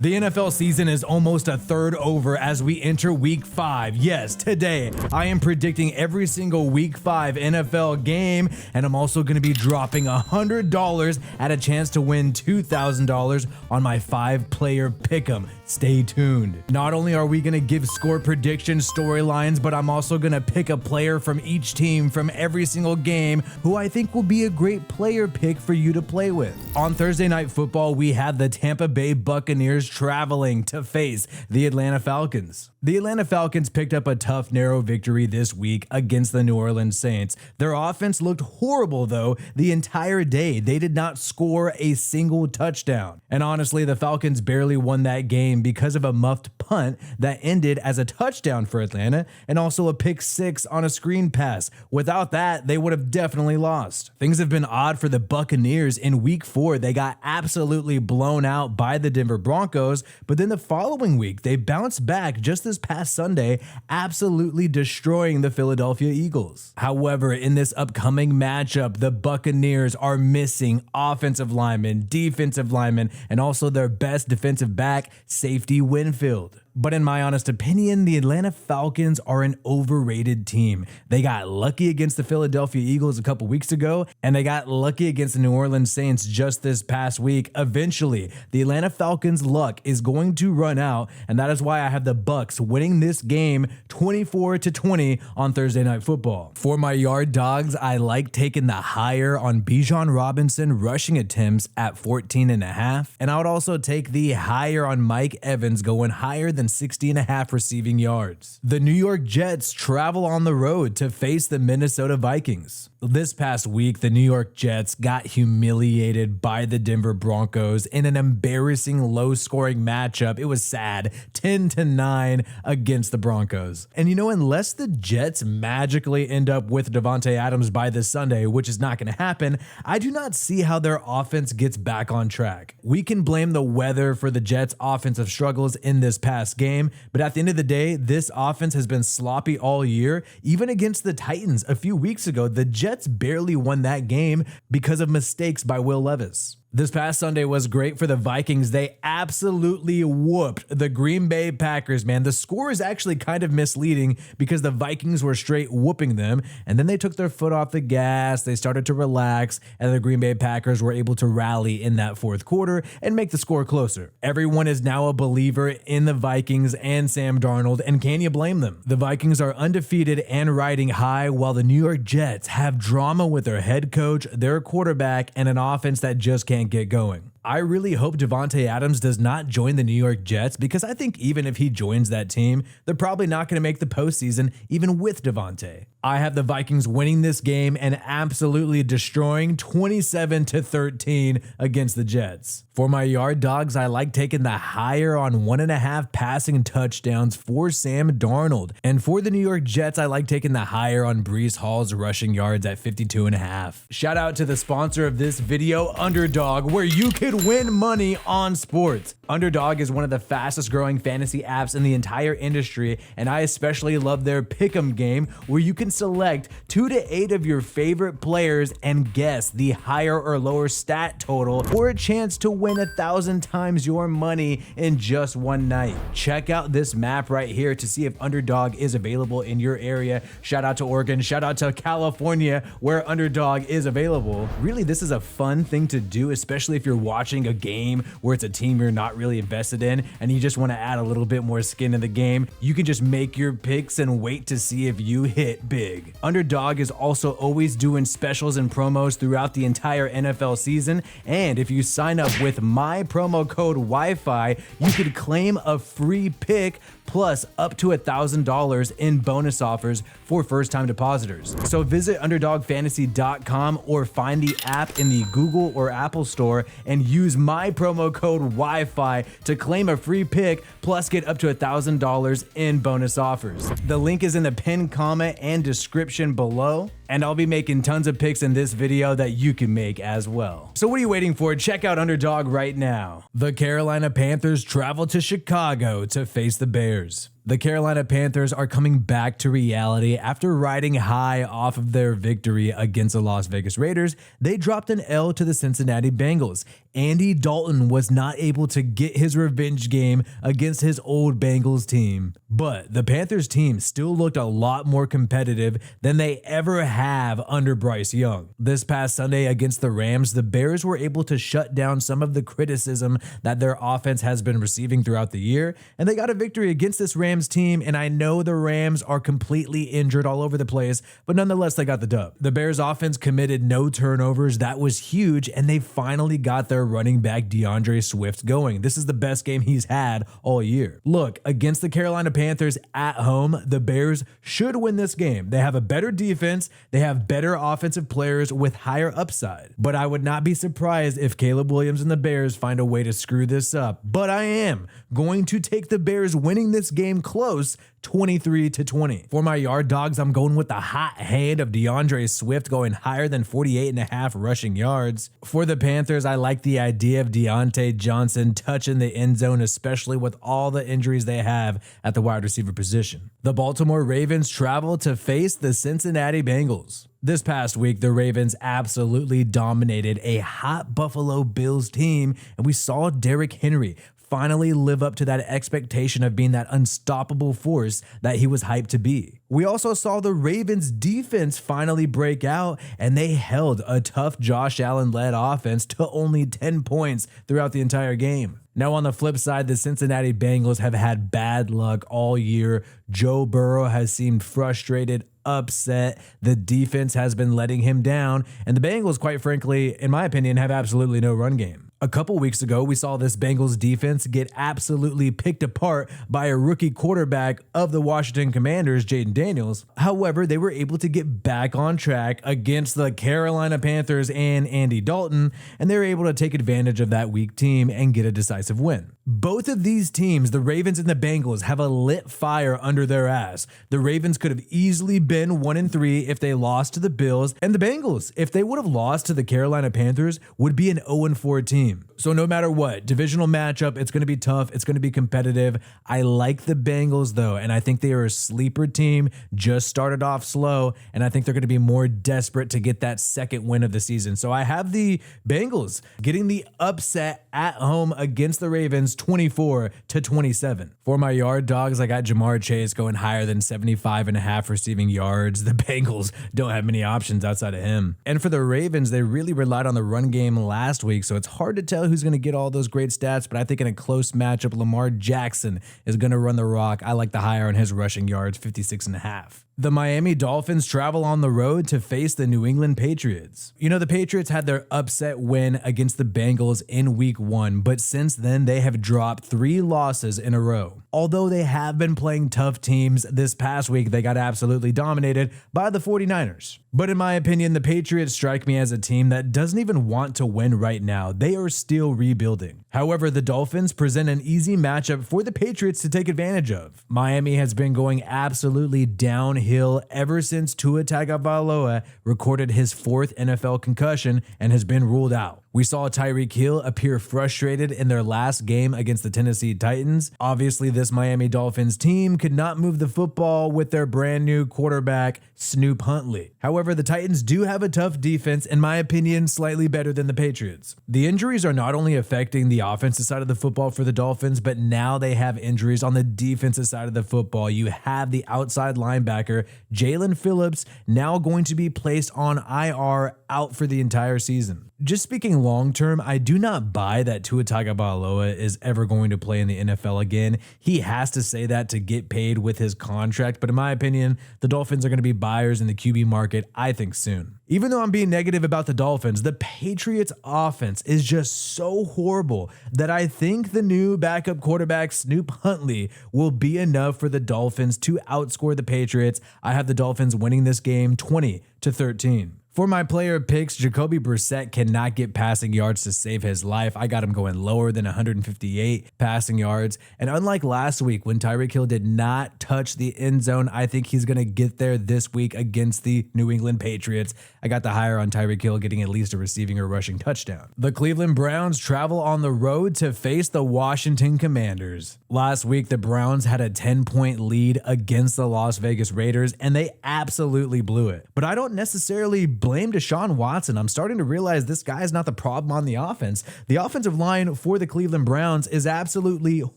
The NFL season is almost a third over as we enter week 5. Yes, today I am predicting every single week 5 NFL game, and I'm also going to be dropping $100 at a chance to win $2,000 on my 5-player pick'em. Stay tuned. Not only are we going to give score prediction storylines, but I'm also going to pick a player from each team from every single game who I think will be a great player pick for you to play with. On Thursday Night Football, we had the Tampa Bay Buccaneers traveling to face the Atlanta Falcons. The Atlanta Falcons picked up a tough, narrow victory this week against the New Orleans Saints. Their offense looked horrible, though, the entire day. They did not score a single touchdown. And honestly, the Falcons barely won that game because of a muffed punt that ended as a touchdown for Atlanta and also a pick 6 on a screen pass. Without that, they would have definitely lost. Things have been odd for the Buccaneers. In week 4, they got absolutely blown out by the Denver Broncos, but then the following week, they bounced back just this past Sunday, absolutely destroying the Philadelphia Eagles. However, in this upcoming matchup, the Buccaneers are missing offensive linemen, defensive linemen, and also their best defensive back, safety Winfield. But in my honest opinion, the Atlanta Falcons are an overrated team. They got lucky against the Philadelphia Eagles a couple weeks ago, and they got lucky against the New Orleans Saints just this past week. Eventually, the Atlanta Falcons' luck is going to run out, and that is why I have the Bucs winning this game 24-20 on Thursday Night Football. For my yard dogs, I like taking the higher on Bijan Robinson rushing attempts at 14.5, and I would also take the higher on Mike Evans going higher than 60.5 receiving yards. The New York Jets travel on the road to face the Minnesota Vikings. This past week, the New York Jets got humiliated by the Denver Broncos in an embarrassing low-scoring matchup. It was sad, 10-9 against the Broncos. And you know, unless the Jets magically end up with Davante Adams by this Sunday, which is not going to happen, I do not see how their offense gets back on track. We can blame the weather for the Jets' offensive struggles in this past game, but at the end of the day, this offense has been sloppy all year. Even against the Titans a few weeks ago, the Jets barely won that game because of mistakes by Will Levis. This past Sunday was great for the Vikings. They absolutely whooped the Green Bay Packers, man. The score is actually kind of misleading because the Vikings were straight whooping them, and then they took their foot off the gas, they started to relax, and the Green Bay Packers were able to rally in that fourth quarter and make the score closer. Everyone is now a believer in the Vikings and Sam Darnold, and can you blame them? The Vikings are undefeated and riding high, while the New York Jets have drama with their head coach, their quarterback, and an offense that just can't get going. I really hope Davante Adams does not join the New York Jets, because I think even if he joins that team, they're probably not going to make the postseason even with Davante. I have the Vikings winning this game and absolutely destroying 27-13 against the Jets. For my yard dogs, I like taking the higher on 1.5 passing touchdowns for Sam Darnold. And for the New York Jets, I like taking the higher on Breece Hall's rushing yards at 52.5. Shout out to the sponsor of this video, Underdog, where you could win money on sports. Underdog is one of the fastest growing fantasy apps in the entire industry, and I especially love their pick'em game, where you can select 2 to 8 of your favorite players and guess the higher or lower stat total for a chance to win 1,000 times your money in just one night. Check out this map right here to see if Underdog is available in your area. Shout out to Oregon, shout out to California, where Underdog is available. Really, this is a fun thing to do, especially if you're watching a game where it's a team you're not really invested in and you just want to add a little bit more skin in the game. You can just make your picks and wait to see if you hit big. Underdog is also always doing specials and promos throughout the entire NFL season, and if you sign up with my promo code Wi-Fi, you could claim a free pick plus up to $1,000 in bonus offers for first-time depositors. So visit UnderdogFantasy.com or find the app in the Google or Apple store and use my promo code Wi-Fi to claim a free pick plus get up to $1,000 in bonus offers. The link is in the pinned comment and description below. And I'll be making tons of picks in this video that you can make as well. So what are you waiting for? Check out Underdog right now. The Carolina Panthers travel to Chicago to face the Bears. The Carolina Panthers are coming back to reality after riding high off of their victory against the Las Vegas Raiders. They dropped an L to the Cincinnati Bengals. Andy Dalton was not able to get his revenge game against his old Bengals team. But the Panthers team still looked a lot more competitive than they ever have under Bryce Young. This past Sunday against the Rams, the Bears were able to shut down some of the criticism that their offense has been receiving throughout the year, and they got a victory against this Rams team. And I know the Rams are completely injured all over the place, but nonetheless, they got the dub. The Bears offense committed no turnovers. That was huge, and they finally got their running back DeAndre Swift going. This is the best game he's had all year. Look, against the Carolina Panthers at home, the Bears should win this game. They have a better defense. They have better offensive players with higher upside. But I would not be surprised if Caleb Williams and the Bears find a way to screw this up. But I am going to take the Bears winning this game close, 23-20. For my yard dogs, I'm going with the hot hand of DeAndre Swift going higher than 48.5 rushing yards. For the Panthers, I like the idea of Deontay Johnson touching the end zone, especially with all the injuries they have at the wide receiver position. The Baltimore Ravens travel to face the Cincinnati Bengals. This past week, the Ravens absolutely dominated a hot Buffalo Bills team, and we saw Derrick Henry finally live up to that expectation of being that unstoppable force that he was hyped to be. We also saw the Ravens defense finally break out, and they held a tough Josh Allen-led offense to only 10 points throughout the entire game. Now on the flip side, the Cincinnati Bengals have had bad luck all year. Joe Burrow has seemed frustrated, upset. The defense has been letting him down, and the Bengals, quite frankly, in my opinion, have absolutely no run game. A couple weeks ago, we saw this Bengals defense get absolutely picked apart by a rookie quarterback of the Washington Commanders, Jaden Daniels. However, they were able to get back on track against the Carolina Panthers and Andy Dalton, and they were able to take advantage of that weak team and get a decisive win. Both of these teams, the Ravens and the Bengals, have a lit fire under their ass. The Ravens could have easily been 1-3 if they lost to the Bills, and the Bengals, if they would have lost to the Carolina Panthers, would be an 0-4 team. So no matter what, divisional matchup, it's going to be tough. It's going to be competitive. I like the Bengals though, and I think they are a sleeper team, just started off slow, and I think they're going to be more desperate to get that second win of the season. So I have the Bengals getting the upset at home against the Ravens, 24-27. For my yard dogs, I got Jamar Chase going higher than 75.5 receiving yards. The Bengals don't have many options outside of him. And for the Ravens, they really relied on the run game last week, so it's hard to tell who's going to get all those great stats, but I think in a close matchup, Lamar Jackson is going to run the rock. I like the higher on his rushing yards, 56.5. The Miami Dolphins travel on the road to face the New England Patriots. You know, the Patriots had their upset win against the Bengals in week 1, but since then they have dropped 3 losses in a row. Although they have been playing tough teams, this past week they got absolutely dominated by the 49ers. But in my opinion, the Patriots strike me as a team that doesn't even want to win right now. They are still rebuilding. However, the Dolphins present an easy matchup for the Patriots to take advantage of. Miami has been going absolutely downhill ever since Tua Tagovailoa recorded his 4th NFL concussion and has been ruled out. We saw Tyreek Hill appear frustrated in their last game against the Tennessee Titans. Obviously, this Miami Dolphins team could not move the football with their brand new quarterback, Snoop Huntley. However, the Titans do have a tough defense, in my opinion, slightly better than the Patriots. The injuries are not only affecting the offensive side of the football for the Dolphins, but now they have injuries on the defensive side of the football. You have the outside linebacker, Jalen Phillips, now going to be placed on IR, out for the entire season. Just speaking long term, I do not buy that Tua Tagovailoa is ever going to play in the NFL again. He has to say that to get paid with his contract, but in my opinion, the Dolphins are going to be buyers in the QB market, I think, soon. Even though I'm being negative about the Dolphins, the Patriots offense is just so horrible that I think the new backup quarterback, Snoop Huntley, will be enough for the Dolphins to outscore the Patriots. I have the Dolphins winning this game 20-13. For my player picks, Jacoby Brissett cannot get passing yards to save his life. I got him going lower than 158 passing yards. And unlike last week when Tyreek Hill did not touch the end zone, I think he's going to get there this week against the New England Patriots. I got the higher on Tyreek Hill getting at least a receiving or rushing touchdown. The Cleveland Browns travel on the road to face the Washington Commanders. Last week, the Browns had a 10-point lead against the Las Vegas Raiders, and they absolutely blew it. But I don't necessarily blame Deshaun Watson. I'm starting to realize this guy is not the problem on the offense. The offensive line for the Cleveland Browns is absolutely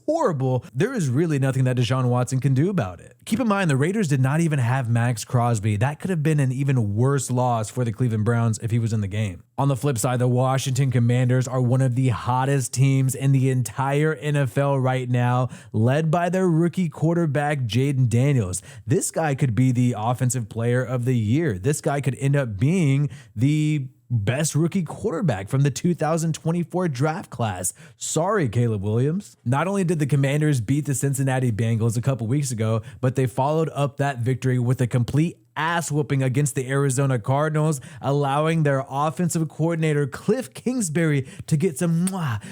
horrible. There is really nothing that Deshaun Watson can do about it. Keep in mind, the Raiders did not even have Max Crosby. That could have been an even worse loss for the Cleveland Browns if he was in the game. On the flip side, the Washington Commanders are one of the hottest teams in the entire NFL right now, led by their rookie quarterback, Jaden Daniels. This guy could be the offensive player of the year. This guy could end up being the best rookie quarterback from the 2024 draft class. Sorry, Caleb Williams. Not only did the Commanders beat the Cincinnati Bengals a couple weeks ago, but they followed up that victory with a complete ass whooping against the Arizona Cardinals, allowing their offensive coordinator Cliff Kingsbury to get some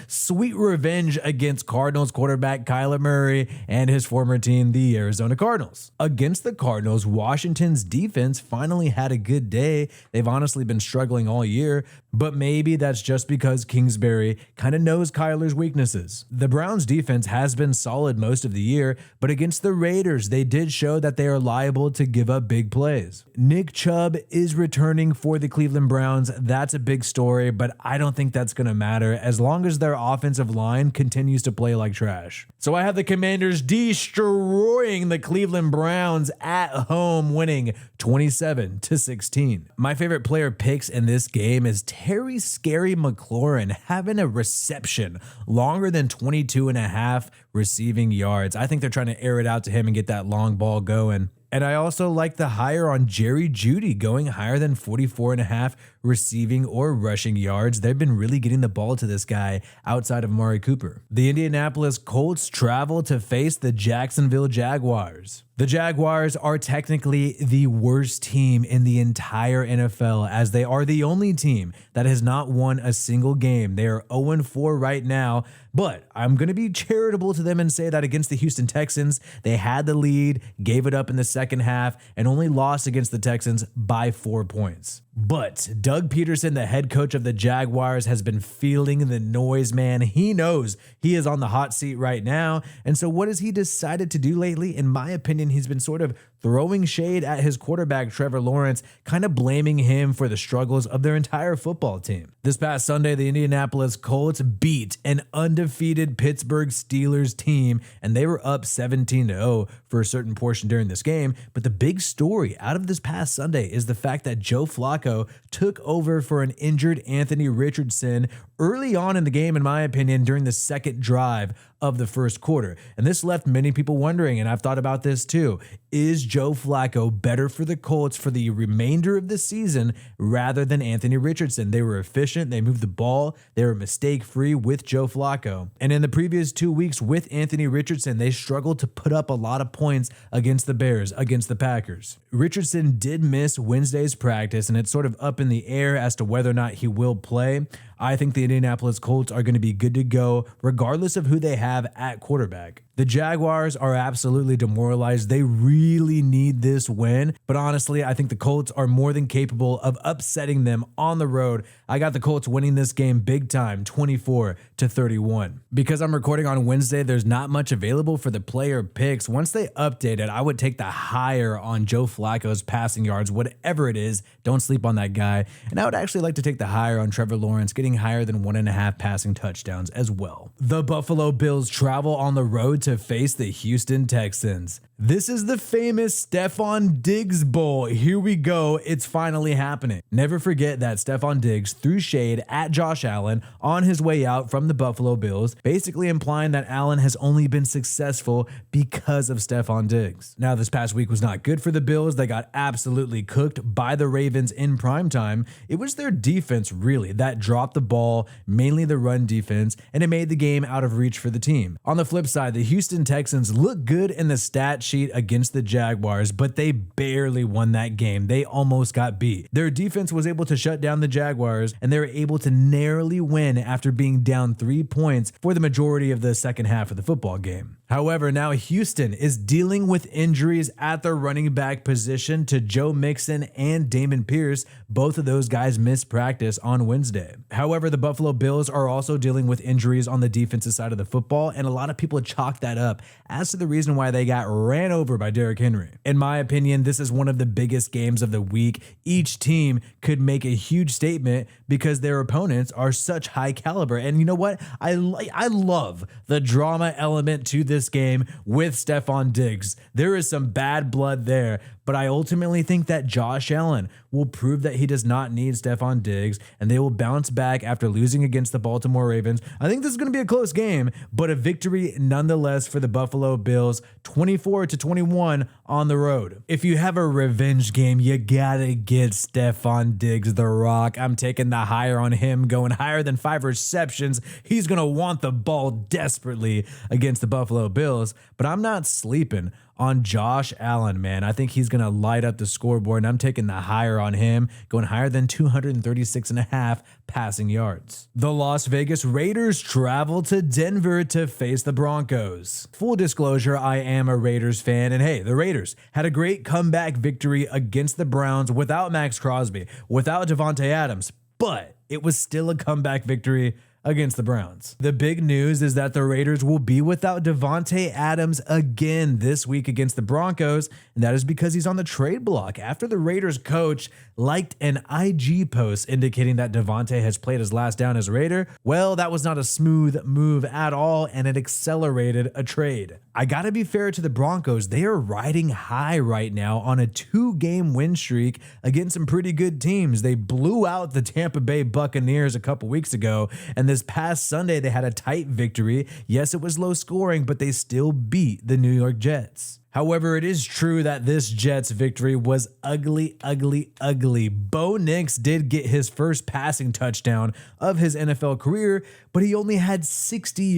sweet revenge against Cardinals quarterback Kyler Murray and his former team, the Arizona Cardinals. Against the Cardinals, Washington's defense finally had a good day. They've honestly been struggling all year, but maybe that's just because Kingsbury kind of knows Kyler's weaknesses. The Browns defense has been solid most of the year, but against the Raiders, they did show that they are liable to give up big plays. Nick Chubb is returning for the Cleveland Browns. That's a big story, but I don't think that's going to matter as long as their offensive line continues to play like trash. So I have the Commanders destroying the Cleveland Browns at home, winning 27-16. My favorite player picks in this game is Terry Scary McLaurin having a reception longer than 22.5 receiving yards. I think they're trying to air it out to him and get that long ball going. And I also like the higher on Jerry Jeudy going higher than 44.5 receiving or rushing yards. They've been really getting the ball to this guy outside of Amari Cooper. The Indianapolis Colts travel to face the Jacksonville Jaguars. The Jaguars are technically the worst team in the entire NFL, as they are the only team that has not won a single game. They are 0-4 right now, but I'm going to be charitable to them and say that against the Houston Texans, they had the lead, gave it up in the second half, and only lost against the Texans by 4 points. But Doug Peterson, the head coach of the Jaguars, has been feeling the noise, man. He knows he is on the hot seat right now. And so what has he decided to do lately? In my opinion, he's been sort of throwing shade at his quarterback, Trevor Lawrence, kind of blaming him for the struggles of their entire football team. This past Sunday, the Indianapolis Colts beat an undefeated Pittsburgh Steelers team, and they were up 17-0 for a certain portion during this game. But the big story out of this past Sunday is the fact that Joe Flacco took over for an injured Anthony Richardson early on in the game, in my opinion, during the second drive of the first quarter. And this left many people wondering, and I've thought about this too, is Joe Flacco better for the Colts for the remainder of the season rather than Anthony Richardson? They were efficient, they moved the ball, they were mistake-free with Joe Flacco. And in the previous 2 weeks with Anthony Richardson, they struggled to put up a lot of points against the Bears, against the Packers. Richardson did miss Wednesday's practice, and it's sort of up in the air as to whether or not he will play. I think the Indianapolis Colts are going to be good to go regardless of who they have at quarterback. The Jaguars are absolutely demoralized. They really need this win. But honestly, I think the Colts are more than capable of upsetting them on the road. I got the Colts winning this game big time, 24-31. Because I'm recording on Wednesday, there's not much available for the player picks. Once they update it, I would take the higher on Joe Flacco's passing yards, whatever it is. Don't sleep on that guy. And I would actually like to take the higher on Trevor Lawrence, getting higher than 1.5 passing touchdowns as well. The Buffalo Bills travel on the road to face the Houston Texans. This is the famous Stephon Diggs Bowl. Here we go. It's finally happening. Never forget that Stephon Diggs threw shade at Josh Allen on his way out from the Buffalo Bills, basically implying that Allen has only been successful because of Stephon Diggs. Now, this past week was not good for the Bills. They got absolutely cooked by the Ravens in primetime. It was their defense, really, that dropped the ball, mainly the run defense, and it made the game out of reach for the team. On the flip side, the Houston Texans look good in the stat sheet against the Jaguars, but they barely won that game. They almost got beat. Their defense was able to shut down the Jaguars, and they were able to narrowly win after being down 3 points for the majority of the second half of the football game. However, now Houston is dealing with injuries at the running back position to Joe Mixon and Damon Pierce. Both of those guys missed practice on Wednesday. However, the Buffalo Bills are also dealing with injuries on the defensive side of the football, and a lot of people chalk that up as to the reason why they got ran over by Derrick Henry. In my opinion, this is one of the biggest games of the week. Each team could make a huge statement because their opponents are such high caliber. And you know what? I love the drama element to this game with Stephon Diggs. There is some bad blood there, but I ultimately think that Josh Allen will prove that he does not need Stephon Diggs, and they will bounce back after losing against the Baltimore Ravens. I think this is going to be a close game, but a victory nonetheless for the Buffalo Bills, 24-21 on the road. If you have a revenge game, you gotta get Stephon Diggs the rock. I'm taking the higher on him, going higher than 5 receptions. He's going to want the ball desperately against the Buffalo Bills, but I'm not sleeping on Josh Allen, man. I think he's going to light up the scoreboard, and I'm taking the higher on him, going higher than 236.5 passing yards. The Las Vegas Raiders travel to Denver to face the Broncos. Full disclosure, I am a Raiders fan, and hey, the Raiders had a great comeback victory against the Browns without Max Crosby, without Devontae Adams, but it was still a comeback victory against the Browns. The big news is that the Raiders will be without Devontae Adams again this week against the Broncos, and that is because he's on the trade block after the Raiders coach liked an IG post indicating that Devontae has played his last down as a Raider. Well, that was not a smooth move at all, and it accelerated a trade. I gotta be fair to the Broncos. They are riding high right now on a 2-game win streak against some pretty good teams. They blew out the Tampa Bay Buccaneers a couple weeks ago, and this past Sunday they had a tight victory. Yes, it was low scoring, but they still beat the New York Jets. However, it is true that this Jets victory was ugly. Bo Nix did get his first passing touchdown of his NFL career, but he only had 60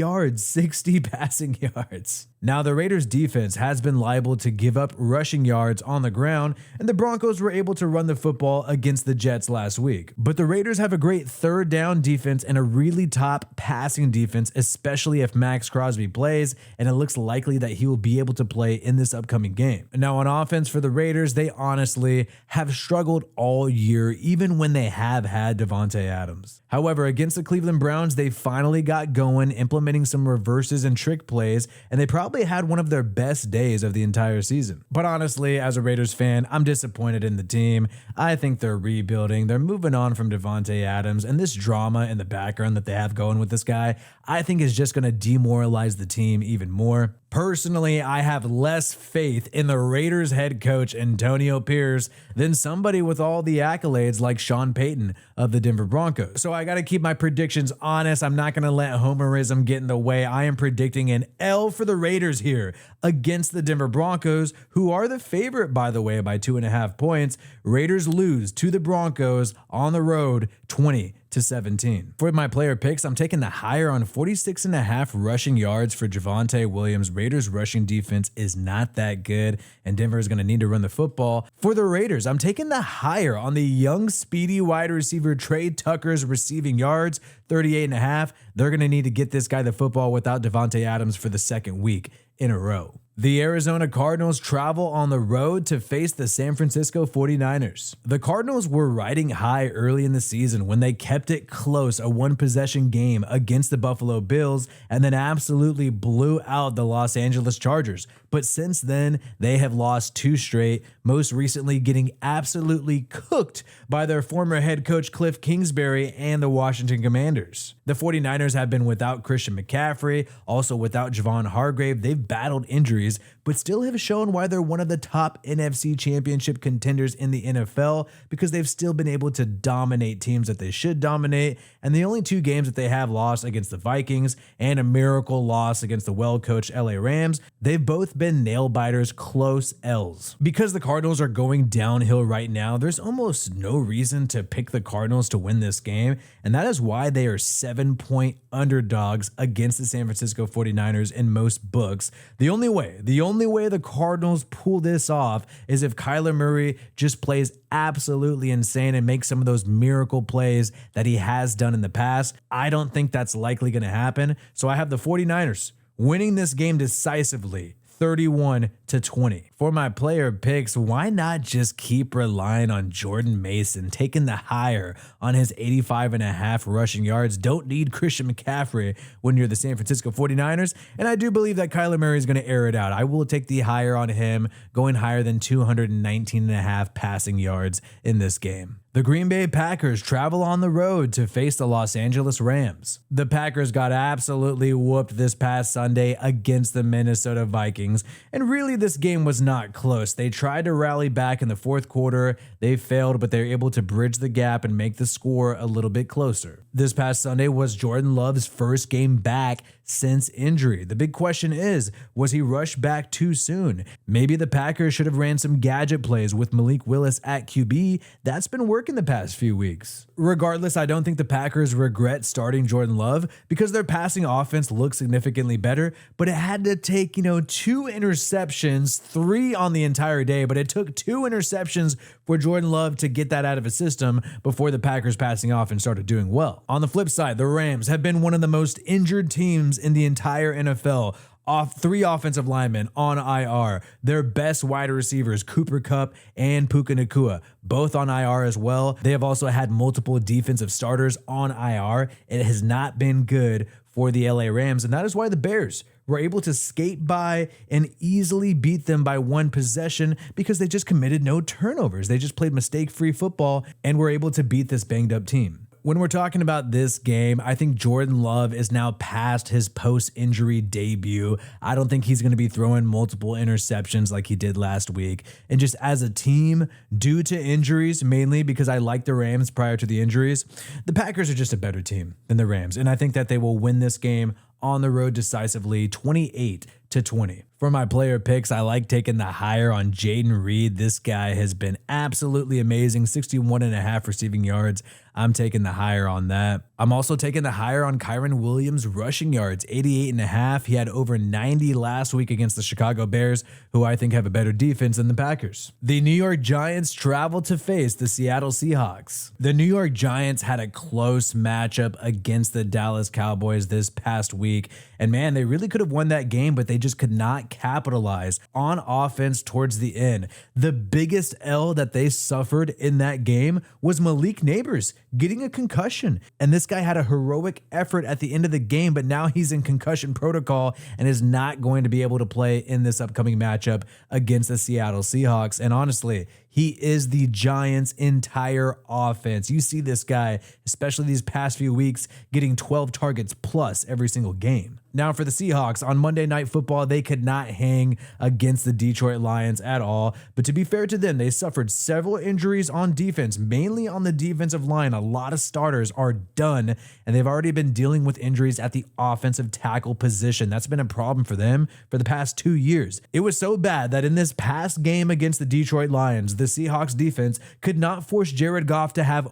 passing yards. Now, the Raiders defense has been liable to give up rushing yards on the ground, and the Broncos were able to run the football against the Jets last week. But the Raiders have a great third down defense and a really top passing defense, especially if Max Crosby plays, and it looks likely that he will be able to play in this upcoming game. Now, on offense for the Raiders, they honestly have struggled all year, even when they have had Devontae Adams. However, against the Cleveland Browns, they finally got going, implementing some reverses and trick plays, and they probably had one of their best days of the entire season. But honestly, as a Raiders fan, I'm disappointed in the team. I think they're rebuilding. They're moving on from Devontae Adams, and this drama in the background that they have going with this guy, I think is just going to demoralize the team even more. Personally, I have less faith in the Raiders head coach Antonio Pierce than somebody with all the accolades like Sean Payton of the Denver Broncos. So I got to keep my predictions honest. I'm not going to let homerism get in the way. I am predicting an L for the Raiders here against the Denver Broncos, who are the favorite, by the way, by 2.5 points. Raiders lose to the Broncos on the road 20-17. For my player picks, I'm taking the higher on 46.5 rushing yards for Javonte Williams. Raiders rushing defense is not that good, and Denver is going to need to run the football. For the Raiders, I'm taking the higher on the young, speedy wide receiver Trey Tucker's receiving yards, 38.5. They're going to need to get this guy the football without Devontae Adams for the second week in a row. The Arizona Cardinals travel on the road to face the San Francisco 49ers. The Cardinals were riding high early in the season when they kept it close, a one-possession game against the Buffalo Bills, and then absolutely blew out the Los Angeles Chargers. But since then, they have lost 2 straight, most recently getting absolutely cooked by their former head coach Cliff Kingsbury and the Washington Commanders. The 49ers have been without Christian McCaffrey, also without Javon Hargrave. They've battled injuries, but still have shown why they're one of the top NFC championship contenders in the NFL, because they've still been able to dominate teams that they should dominate. And the only 2 games that they have lost against the Vikings and a miracle loss against the well-coached LA Rams, they've both been nail-biters, close L's. Because the Cardinals are going downhill right now, there's almost no reason to pick the Cardinals to win this game, and that is why they are 7-point underdogs against the San Francisco 49ers in most books. The only way The only way the Cardinals pull this off is if Kyler Murray just plays absolutely insane and makes some of those miracle plays that he has done in the past. I don't think that's likely going to happen. So I have the 49ers winning this game decisively, 31-20. For my player picks, why not just keep relying on Jordan Mason, taking the higher on his 85.5 rushing yards? Don't need Christian McCaffrey when you're the San Francisco 49ers. And I do believe that Kyler Murray is going to air it out. I will take the higher on him, going higher than 219.5 passing yards in this game. The Green Bay Packers travel on the road to face the Los Angeles Rams. The Packers got absolutely whooped this past Sunday against the Minnesota Vikings, and really this game was not close. They tried to rally back in the fourth quarter. They failed, but they were able to bridge the gap and make the score a little bit closer. This past Sunday was Jordan Love's first game back since injury. The big question is, was he rushed back too soon? Maybe the Packers should have ran some gadget plays with Malik Willis at QB. That's been working the past few weeks. Regardless, I don't think the Packers regret starting Jordan Love because their passing offense looks significantly better, but it had to take, 2 interceptions, 3 on the entire day, but it took 2 interceptions for Jordan Love to get that out of his system before the Packers passing offense started doing well. On the flip side, the Rams have been one of the most injured teams in the entire NFL. 3 offensive linemen on IR. Their best wide receivers, Cooper Kupp and Puka Nacua, both on IR as well. They have also had multiple defensive starters on IR. It has not been good for the LA Rams, and that is why the Bears were able to skate by and easily beat them by 1 possession because they just committed no turnovers. They just played mistake-free football and were able to beat this banged-up team. When we're talking about this game, I think Jordan Love is now past his post-injury debut. I don't think he's going to be throwing multiple interceptions like he did last week. And just as a team, due to injuries, mainly because I like the Rams prior to the injuries, the Packers are just a better team than the Rams. And I think that they will win this game on the road decisively, 28-20. For my player picks, I like taking the higher on Jaden Reed. This guy has been absolutely amazing, 61.5 receiving yards. I'm taking the higher on that. I'm also taking the higher on Kyren Williams rushing yards, 88.5. He had over 90 last week against the Chicago Bears, who I think have a better defense than the Packers. The New York Giants travel to face the Seattle Seahawks. The New York Giants had a close matchup against the Dallas Cowboys this past week. And man, they really could have won that game, but they just could not capitalize on offense towards the end. The biggest L that they suffered in that game was Malik Neighbors getting a concussion. And this guy had a heroic effort at the end of the game, but now he's in concussion protocol and is not going to be able to play in this upcoming matchup against the Seattle Seahawks. And honestly, he is the Giants' entire offense. You see this guy, especially these past few weeks, getting 12 targets plus every single game. Now for the Seahawks, on Monday Night Football, they could not hang against the Detroit Lions at all. But to be fair to them, they suffered several injuries on defense, mainly on the defensive line. A lot of starters are done, and they've already been dealing with injuries at the offensive tackle position. That's been a problem for them for the past 2 years. It was so bad that in this past game against the Detroit Lions, the Seahawks defense could not force Jared Goff to have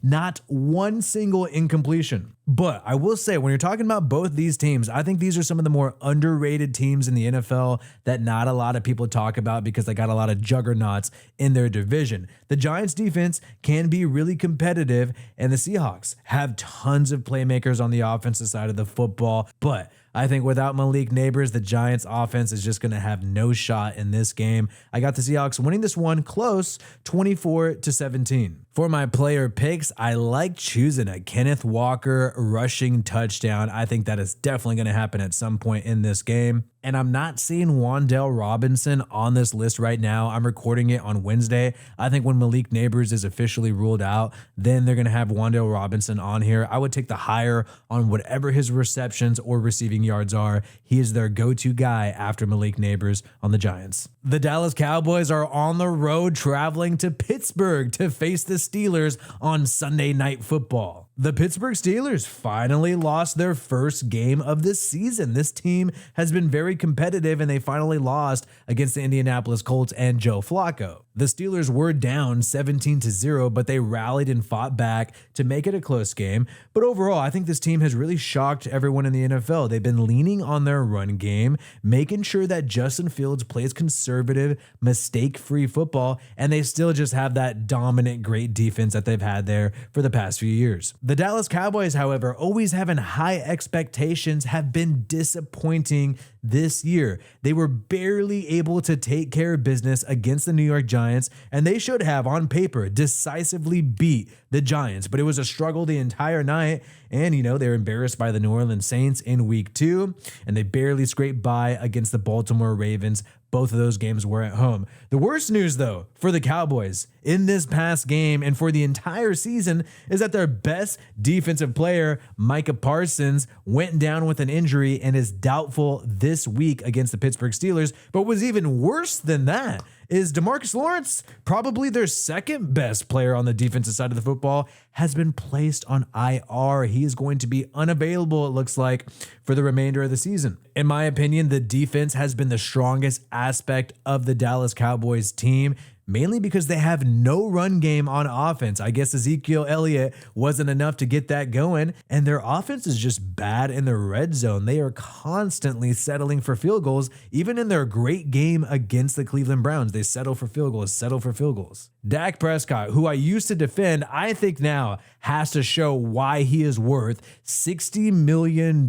not one single incompletion. But I will say, when you're talking about both these teams, I think these are some of the more underrated teams in the NFL that not a lot of people talk about because they got a lot of juggernauts in their division. The Giants defense can be really competitive, and the Seahawks have tons of playmakers on the offensive side of the football. But I think without Malik Neighbors, the Giants offense is just going to have no shot in this game. I got the Seahawks winning this one close, 24-17. For my player picks, I like choosing a Kenneth Walker rushing touchdown. I think that is definitely going to happen at some point in this game. And I'm not seeing Wan'Dale Robinson on this list right now. I'm recording it on Wednesday. I think when Malik Neighbors is officially ruled out, then they're going to have Wan'Dale Robinson on here. I would take the higher on whatever his receptions or receiving yards are. He is their go-to guy after Malik Neighbors on the Giants. The Dallas Cowboys are on the road traveling to Pittsburgh to face the Steelers on Sunday Night Football. The Pittsburgh Steelers finally lost their first game of the season. This team has been very competitive, and they finally lost against the Indianapolis Colts and Joe Flacco. The Steelers were down 17-0, but they rallied and fought back to make it a close game. But overall, I think this team has really shocked everyone in the NFL. They've been leaning on their run game, making sure that Justin Fields plays conservative, mistake-free football, and they still just have that dominant, great defense that they've had there for the past few years. The Dallas Cowboys, however, always having high expectations, have been disappointing this year. They were barely able to take care of business against the New York Giants, and they should have, on paper, decisively beat the Giants, but it was a struggle the entire night. And, they were embarrassed by the New Orleans Saints in week 2, and they barely scraped by against the Baltimore Ravens. Both of those games were at home. The worst news, though, for the Cowboys in this past game and for the entire season is that their best defensive player, Micah Parsons, went down with an injury and is doubtful this week against the Pittsburgh Steelers. But what's even worse than that is DeMarcus Lawrence, probably their second best player on the defensive side of the football, has been placed on IR. He is going to be unavailable, it looks like, for the remainder of the season. In my opinion, the defense has been the strongest aspect of the Dallas Cowboys team, mainly because they have no run game on offense. I guess Ezekiel Elliott wasn't enough to get that going, and their offense is just bad in the red zone. They are constantly settling for field goals. Even in their great game against the Cleveland Browns, they settle for field goals. Dak Prescott, who I used to defend, I think now has to show why he is worth $60 million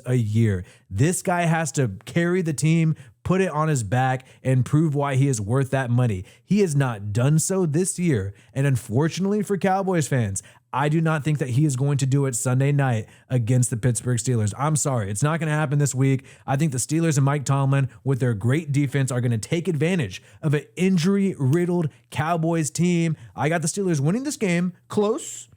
a year. This guy has to carry the team, put it on his back, and prove why he is worth that money. He has not done so this year, and unfortunately for Cowboys fans, I do not think that he is going to do it Sunday night against the Pittsburgh Steelers. I'm sorry, it's not going to happen this week. I think the Steelers and Mike Tomlin, with their great defense, are going to take advantage of an injury-riddled Cowboys team. I got the Steelers winning this game, close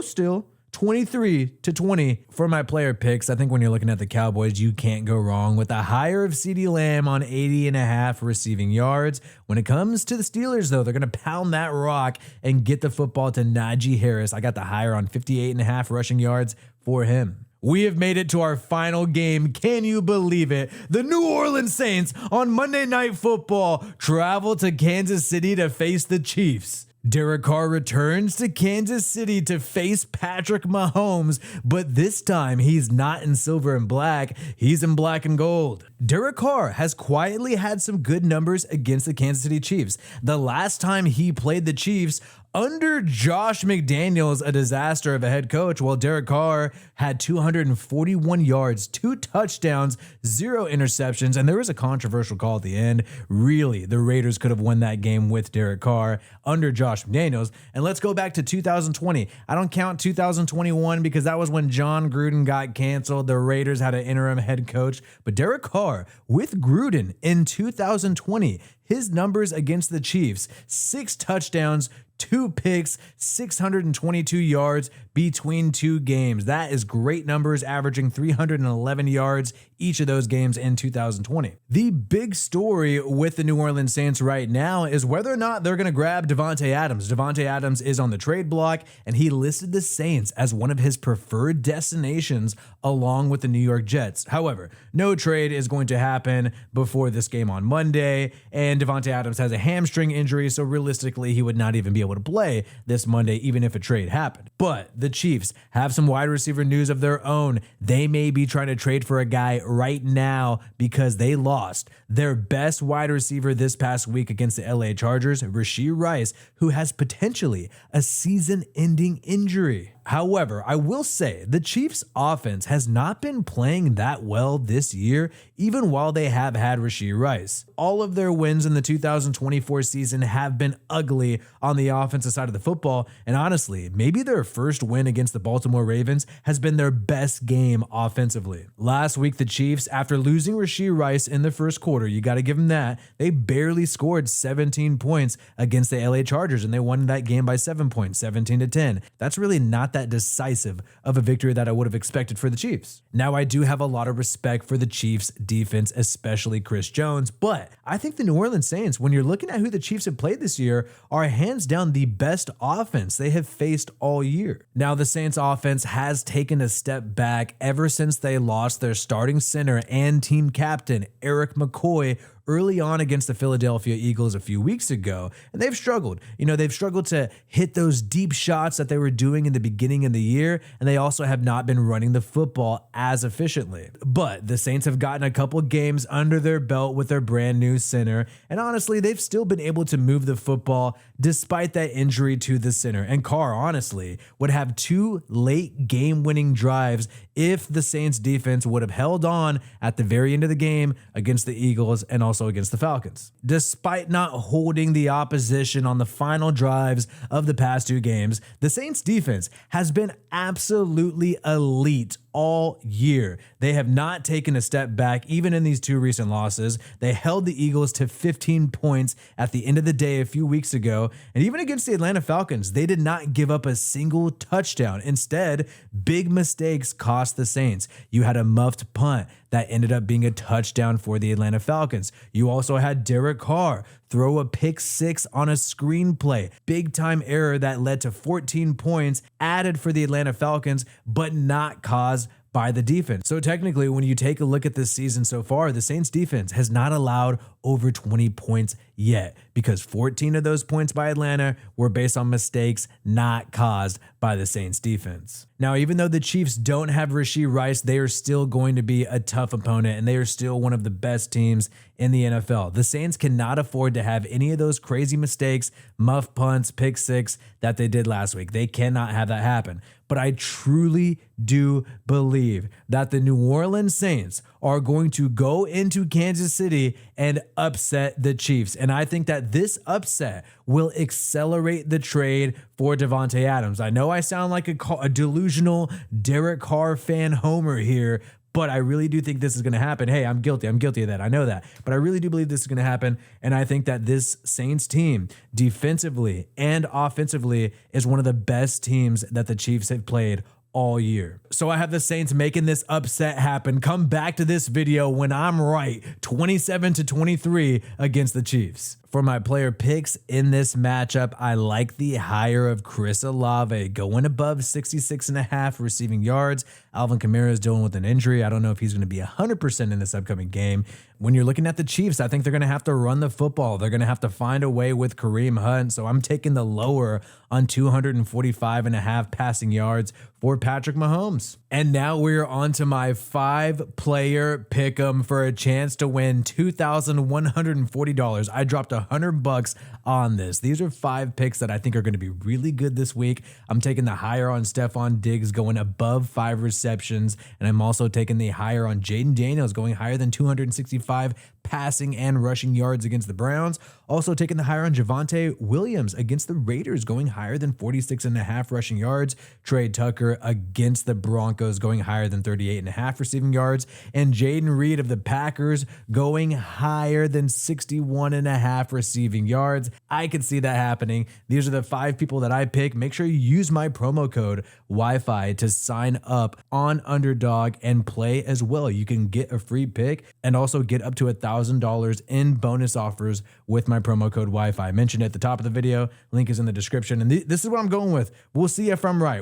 still, 23-20 for my player picks. I think when you're looking at the Cowboys, you can't go wrong with a hire of CeeDee Lamb on 80.5 receiving yards. When it comes to the Steelers, though, they're going to pound that rock and get the football to Najee Harris. I got the hire on 58.5 rushing yards for him. We have made it to our final game. Can you believe it? The New Orleans Saints on Monday Night Football travel to Kansas City to face the Chiefs. Derek Carr returns to Kansas City to face Patrick Mahomes, but this time he's not in silver and black, he's in black and gold. Derek Carr has quietly had some good numbers against the Kansas City Chiefs. The last time he played the Chiefs, under Josh McDaniels, a disaster of a head coach, while Derek Carr had 241 yards, 2 touchdowns, 0 interceptions, and there was a controversial call at the end. Really, the Raiders could have won that game with Derek Carr under Josh McDaniels. And let's go back to 2020. I don't count 2021 because that was when John Gruden got canceled. The Raiders had an interim head coach, but Derek Carr with Gruden in 2020, his numbers against the Chiefs: 6 touchdowns, 2 picks, 622 yards between 2 games. That is great numbers, averaging 311 yards each of those games in 2020. The big story with the New Orleans Saints right now is whether or not they're going to grab Davante Adams. Davante Adams is on the trade block, and he listed the Saints as one of his preferred destinations along with the New York Jets. However, no trade is going to happen before this game on Monday, and Davante Adams has a hamstring injury, so realistically, he would not even be able to play this Monday, even if a trade happened. But the Chiefs have some wide receiver news of their own. They may be trying to trade for a guy right now because they lost their best wide receiver this past week against the LA Chargers, Rashee Rice, who has potentially a season-ending injury. However, I will say the Chiefs' offense has not been playing that well this year, even while they have had Rashee Rice. All of their wins in the 2024 season have been ugly on the offensive side of the football, and honestly, maybe their first win against the Baltimore Ravens has been their best game offensively. Last week, the Chiefs, after losing Rashee Rice in the first quarter, you got to give them that, they barely scored 17 points against the LA Chargers, and they won that game by 7 points, 17-10. That's really not that decisive of a victory that I would have expected for the Chiefs. Now, I do have a lot of respect for the Chiefs defense, especially Chris Jones, but I think the New Orleans Saints, when you're looking at who the Chiefs have played this year, are hands down the best offense they have faced all year. Now, the Saints offense has taken a step back ever since they lost their starting center and team captain, Eric McCoy, early on against the Philadelphia Eagles a few weeks ago, and they've struggled. They've struggled to hit those deep shots that they were doing in the beginning of the year, and they also have not been running the football as efficiently. But the Saints have gotten a couple games under their belt with their brand new center, and honestly, they've still been able to move the football despite that injury to the center. And Carr, honestly, would have 2 late game-winning drives if the Saints defense would have held on at the very end of the game against the Eagles and also against the Falcons. Despite not holding the opposition on the final drives of the past 2 games, the Saints defense has been absolutely elite all year. They have not taken a step back even in these 2 recent losses. They held the Eagles to 15 points at the end of the day a few weeks ago, and even against the Atlanta Falcons, they did not give up a single touchdown. Instead, big mistakes cost the Saints. You had a muffed punt that ended up being a touchdown for the Atlanta Falcons. You also had Derek Carr throw a pick 6 on a screenplay. Big time error that led to 14 points added for the Atlanta Falcons, but not caused by the defense. So technically, when you take a look at this season so far, the Saints defense has not allowed over 20 points yet, because 14 of those points by Atlanta were based on mistakes not caused by the Saints defense. Now, even though the Chiefs don't have Rashee Rice, they are still going to be a tough opponent, and they are still one of the best teams in the NFL. The Saints cannot afford to have any of those crazy mistakes, muff punts, pick 6 that they did last week. They cannot have that happen. But I truly do believe that the New Orleans Saints are going to go into Kansas City and upset the Chiefs. And I think that this upset will accelerate the trade for Davante Adams. I know I sound like a delusional Derek Carr fan homer here, but I really do think this is going to happen. Hey, I'm guilty of that. I know that. But I really do believe this is going to happen. And I think that this Saints team, defensively and offensively, is one of the best teams that the Chiefs have played all year. So I have the Saints making this upset happen. Come back to this video when I'm right, 27-23 against the Chiefs. For my player picks in this matchup, I like the hire of Chris Olave going above 66.5 receiving yards. Alvin Kamara is dealing with an injury. I don't know if he's going to be 100% in this upcoming game. When you're looking at the Chiefs, I think they're going to have to run the football. They're going to have to find a way with Kareem Hunt. So I'm taking the lower on 245.5 passing yards for Patrick Mahomes. And now we're on to my 5-player pick'em for a chance to win $2,140. I dropped $100 on this. These are 5 picks that I think are going to be really good this week. I'm taking the higher on Stephon Diggs going above 5 receptions, and I'm also taking the higher on Jaden Daniels going higher than 265 passing and rushing yards against the Browns. Also taking the higher on Javonte Williams against the Raiders going higher than 46.5 rushing yards. Trey Tucker against the Broncos going higher than 38.5 receiving yards. And Jaden Reed of the Packers going higher than 61.5 receiving yards. I could see that happening. These are the 5 people that I pick. Make sure you use my promo code WiFi to sign up on Underdog and play as well. You can get a free pick and also get up to $1,000 in bonus offers with my promo code WiFi. Mentioned at the top of the video. Link is in the description. And this is what I'm going with. We'll see if I'm right.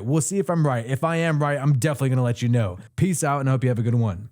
If I am right, I'm definitely going to let you know. Peace out, and I hope you have a good one.